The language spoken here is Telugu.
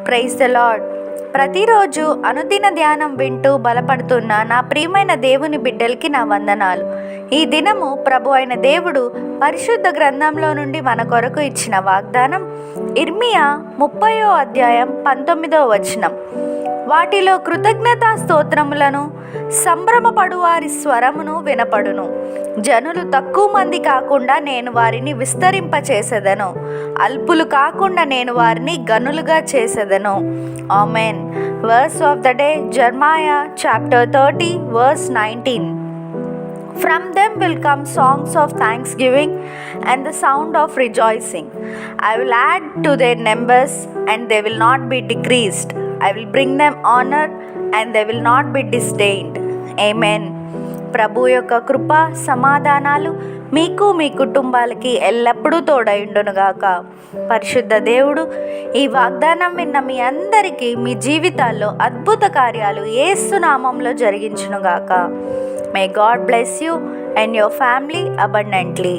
Praise the lord. ప్రతిరోజు అనుదిన ధ్యానం వింటూ బలపడుతున్న నా ప్రియమైన దేవుని బిడ్డలకి నా వందనాలు. ఈ దినము ప్రభు అయిన దేవుడు పరిశుద్ధ గ్రంథంలో నుండి మన కొరకు ఇచ్చిన వాగ్దానం ఇర్మియా 30వ అధ్యాయం 19వ వచనం. వాటిలో కృతజ్ఞతా స్తోత్రములను సంభ్రమపడు వారి స్వరమును వినపడును. జనులు తక్కువ మంది కాకుండా నేను వారిని విస్తరింపచేసేదను, అల్పులు కాకుండా నేను వారిని గనులుగా చేసేదను. Amen. Verse of the day, Jeremiah chapter 30 verse 19. From them will come songs of thanksgiving and the sound of rejoicing. I will add to their numbers and they will not be decreased. I will bring them honor and they will not be disdained. Amen. ప్రభు యొక్క కృప సమాధానాలు మీకు మీ కుటుంబాలకి ఎల్లప్పుడూ తోడైండునుగాక. పరిశుద్ధ దేవుడు ఈ వాగ్దానం విన్న మీ అందరికీ మీ జీవితాల్లో అద్భుత కార్యాలు యేసు నామంలో జరిగించునుగాక. May God bless you and your family abundantly.